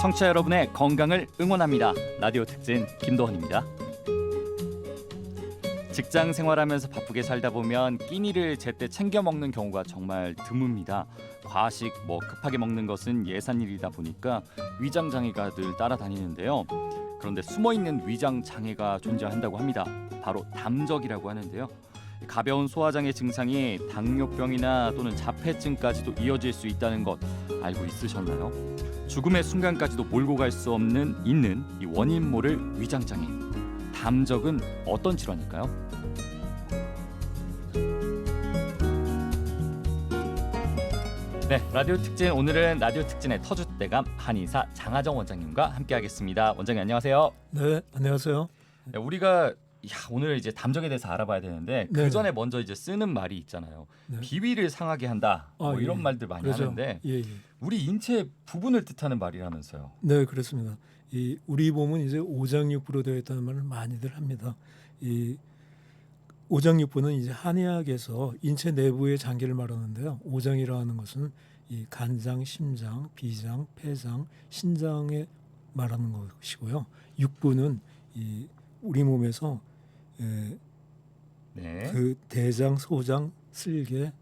청취자 여러분의 건강을 응원합니다. 라디오 특진 김도헌입니다. 직장 생활하면서 바쁘게 살다 보면 끼니를 제때 챙겨 먹는 경우가 정말 드뭅니다. 과식, 급하게 먹는 것은 예산일이다 보니까 위장 장애가 늘 따라다니는데요. 그런데 숨어있는 위장 장애가 존재한다고 합니다. 바로 담적이라고 하는데요. 가벼운 소화장애 증상이 당뇨병이나 또는 자폐증까지도 이어질 수 있다는 것 알고 있으셨나요? 죽음의 순간까지도 몰고 갈 수 있는 이 원인 모를 위장 장애. 담적은 어떤 질환일까요? 네, 라디오 특진 오늘은 라디오 특진의 터줏대감 한의사 장하정 원장님과 함께하겠습니다. 원장님 안녕하세요. 네, 안녕하세요. 네, 우리가 오늘 이제 담적에 대해서 알아봐야 되는데 그 전에 먼저 이제 쓰는 말이 있잖아요. 네. 비위를 상하게 한다. 이런 말들 많이 그렇죠. 하는데 예. 우리 인체 부분을 뜻하는 말이라면서요. 네, 그렇습니다. 이 우리 몸은 이제 오장육부로 되어 있다는 말을 많이들 합니다. 이 오장육부는 이제 한의학에서 인체 내부의 장기를 말하는데요. 오장이라 하는 것은 이 간장, 심장, 비장, 폐장, 신장에 말하는 것이고요. 육부는 이 우리 몸에서 그 대장, 소장, 쓸개,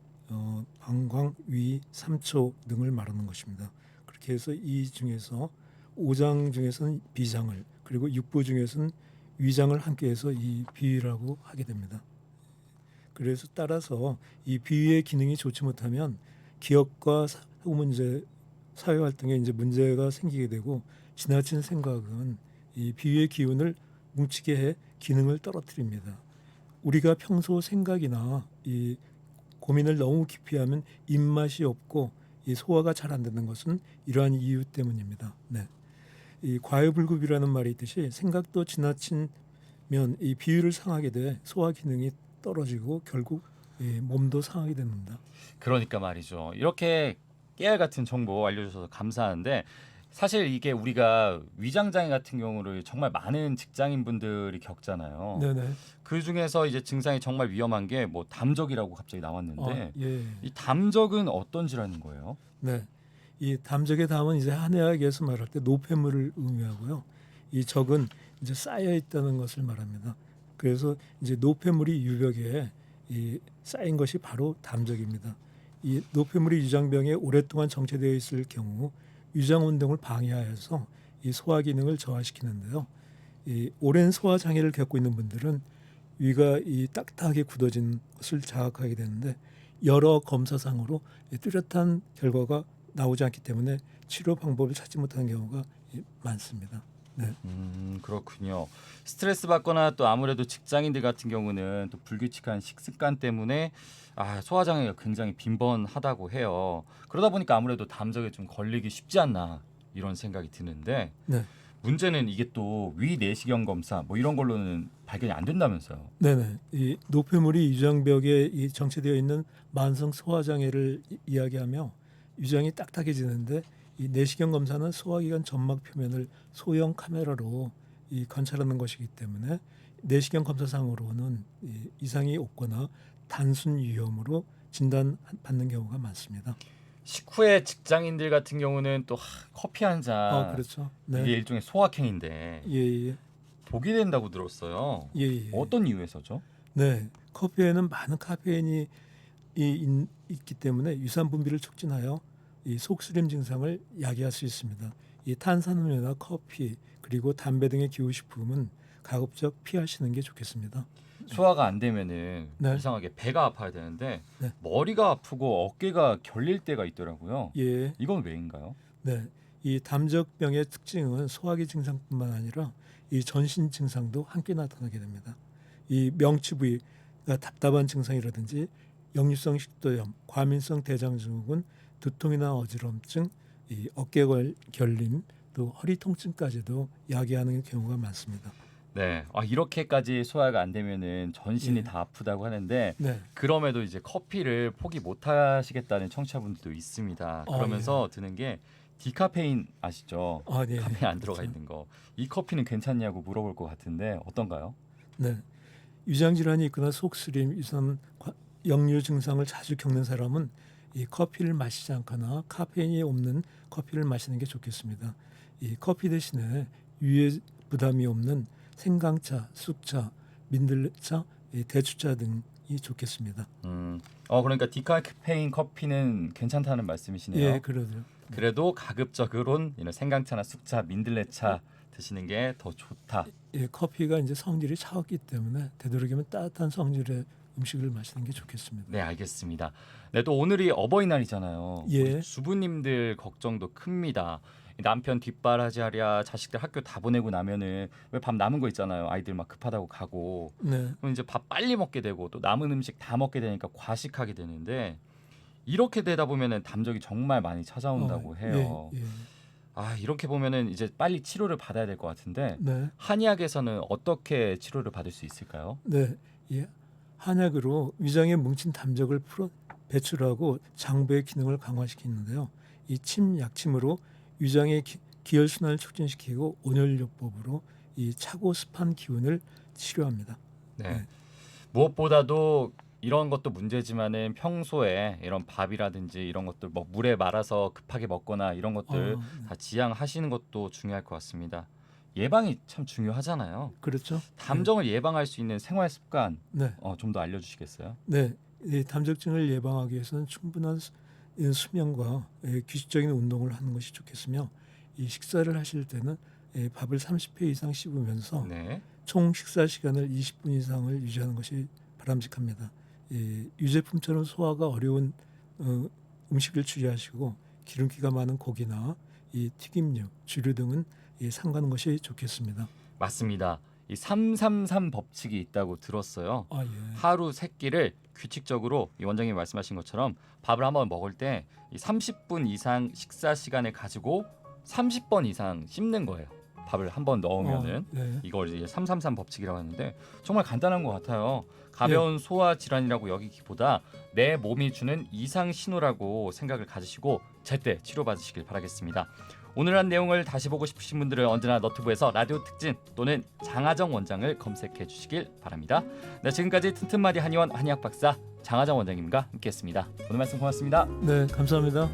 방광, 위, 삼초 등을 말하는 것입니다. 그렇게 해서 이 중에서 오장 중에서는 비장을, 그리고 육부 중에서는 위장을 함께해서 이 비위라고 하게 됩니다. 그래서 따라서 이 비위의 기능이 좋지 못하면 기억과 사고 문제, 사회 활동에 이제 문제가 생기게 되고, 지나친 생각은 이 비위의 기운을 뭉치게 해 기능을 떨어뜨립니다. 우리가 평소 생각이나 이 고민을 너무 깊이 하면 입맛이 없고 이 소화가 잘 안 되는 것은 이러한 이유 때문입니다. 네. 이 과유불급이라는 말이 있듯이 생각도 지나치면 이 비위를 상하게 돼 소화 기능이 떨어지고 결국 몸도 상하게 됩니다. 그러니까 말이죠. 이렇게 깨알 같은 정보 알려주셔서 감사한데 사실 이게 우리가 위장장애 같은 경우를 정말 많은 직장인분들이 겪잖아요. 네네. 그 중에서 이제 증상이 정말 위험한 게 담적이라고 갑자기 나왔는데 예. 이 담적은 어떤 질환인 거예요? 네. 이 담적의 담은 이제 한의학에서 말할 때 노폐물을 의미하고요. 이 적은 이제 쌓여 있다는 것을 말합니다. 그래서 이제 노폐물이 유벽에 이 쌓인 것이 바로 담적입니다. 이 노폐물이 위장병에 오랫동안 정체되어 있을 경우 위장 운동을 방해하여서 이 소화 기능을 저하시키는데요. 이 오랜 소화 장애를 겪고 있는 분들은 위가 이 딱딱하게 굳어진 것을 자각하게 되는데 여러 검사상으로 뚜렷한 결과가 나오지 않기 때문에 치료 방법을 찾지 못하는 경우가 많습니다. 네. 그렇군요. 스트레스 받거나 또 아무래도 직장인들 같은 경우는 또 불규칙한 식습관 때문에 소화 장애가 굉장히 빈번하다고 해요. 그러다 보니까 아무래도 담적에 좀 걸리기 쉽지 않나 이런 생각이 드는데 네. 문제는 이게 또 위 내시경 검사 이런 걸로는 발견이 안 된다면서요. 네네. 이 노폐물이 위장벽에 이 정체되어 있는 만성 소화 장애를 이야기하며 위장이 딱딱해지는데 이 내시경 검사는 소화기관 점막 표면을 소형 카메라로 이 관찰하는 것이기 때문에 내시경 검사상으로는 이상이 없거나 단순 위염으로 진단받는 경우가 많습니다. 식후에 직장인들 같은 경우는 또 커피 한 잔 그렇죠. 네. 이게 일종의 소확행인데 예. 독이 된다고 들었어요. 예. 어떤 이유에서죠? 네. 커피에는 많은 카페인이 있기 때문에 유산 분비를 촉진하여 이 속쓰림 증상을 야기할 수 있습니다. 이 탄산음료나 커피 그리고 담배 등의 기호식품은 가급적 피하시는 게 좋겠습니다. 소화가 안 되면은 네. 이상하게 배가 아파야 되는데 네. 머리가 아프고 어깨가 결릴 때가 있더라고요. 예. 이건 왜인가요? 네. 이 담적병의 특징은 소화기 증상뿐만 아니라 이 전신 증상도 함께 나타나게 됩니다. 이 명치 부위가 답답한 증상이라든지 역류성 식도염, 과민성 대장증후군, 두통이나 어지럼증, 이 어깨 결림, 또 허리 통증까지도 야기하는 경우가 많습니다. 네, 이렇게까지 소화가 안 되면은 전신이 예. 다 아프다고 하는데 네. 그럼에도 이제 커피를 포기 못 하시겠다는 청취자분들도 있습니다. 그러면서 드는 게 디카페인 아시죠? 네. 카페인 안 들어가 그렇죠. 있는 거. 이 커피는 괜찮냐고 물어볼 것 같은데 어떤가요? 네. 위장 질환이 있거나 속쓰림, 유산 역류 증상을 자주 겪는 사람은 이 커피를 마시지 않거나 카페인이 없는 커피를 마시는 게 좋겠습니다. 이 커피 대신에 위에 부담이 없는 생강차, 쑥차, 민들레차, 이 대추차 등이 좋겠습니다. 그러니까 디카페인 커피는 괜찮다는 말씀이시네요. 예, 그러죠. 그래도 가급적으론 이런 생강차나 쑥차, 민들레차 드시는 게 더 좋다. 예, 커피가 이제 성질이 차갑기 때문에 되도록이면 따뜻한 성질의 음식을 마시는 게 좋겠습니다. 네, 알겠습니다. 네, 또 오늘이 어버이날이잖아요. 예. 우리 주부님들 걱정도 큽니다. 남편 뒷바라지 하랴 자식들 학교 다 보내고 나면은 왜 밥 남은 거 있잖아요. 아이들 막 급하다고 가고 네. 그럼 이제 밥 빨리 먹게 되고 또 남은 음식 다 먹게 되니까 과식하게 되는데 이렇게 되다 보면은 담적이 정말 많이 찾아온다고 해요. 예, 예. 이렇게 보면은 이제 빨리 치료를 받아야 될 것 같은데 네. 한의학에서는 어떻게 치료를 받을 수 있을까요? 네. 예. 한약으로 위장에 뭉친 담적을 풀어 배출하고 장부의 기능을 강화시키는데요. 이 침약침으로 위장의 기혈 순환을 촉진시키고 온열요법으로 이 차고 습한 기운을 치료합니다. 네. 네. 무엇보다도 이런 것도 문제지만은 평소에 이런 밥이라든지 이런 것들 뭐 물에 말아서 급하게 먹거나 이런 것들 네. 다 지양하시는 것도 중요할 것 같습니다. 예방이 참 중요하잖아요. 그렇죠. 담정을 예방할 수 있는 생활 습관 네. 좀 더 알려주시겠어요? 네. 이 담적증을 예방하기 위해서는 충분한 수면과 규칙적인 운동을 하는 것이 좋겠으며 이 식사를 하실 때는 밥을 30회 이상 씹으면서 네. 총 식사 시간을 20분 이상을 유지하는 것이 바람직합니다. 유제품처럼 소화가 어려운 음식을 주의하시고 기름기가 많은 고기나 이 튀김류, 주류 등은 삼가는 것이 좋겠습니다. 맞습니다. 이 333 법칙이 있다고 들었어요. 아, 예. 하루 3끼를 규칙적으로 이 원장님이 말씀하신 것처럼 밥을 한번 먹을 때 이 30분 이상 식사 시간을 가지고 30번 이상 씹는 거예요. 밥을 한번 넣으면은 네. 이걸 이제 333 법칙이라고 하는데 정말 간단한 것 같아요. 가벼운 소화 질환이라고 여기기보다 내 몸이 주는 이상 신호라고 생각을 가지시고 제때 치료받으시길 바라겠습니다. 오늘 한 내용을 다시 보고 싶으신 분들은 언제나 너튜브에서 라디오 특진 또는 장하정 원장을 검색해 주시길 바랍니다. 네, 지금까지 튼튼마디 한의원 한의학 박사 장하정 원장님과 함께했습니다. 오늘 말씀 고맙습니다. 네, 감사합니다.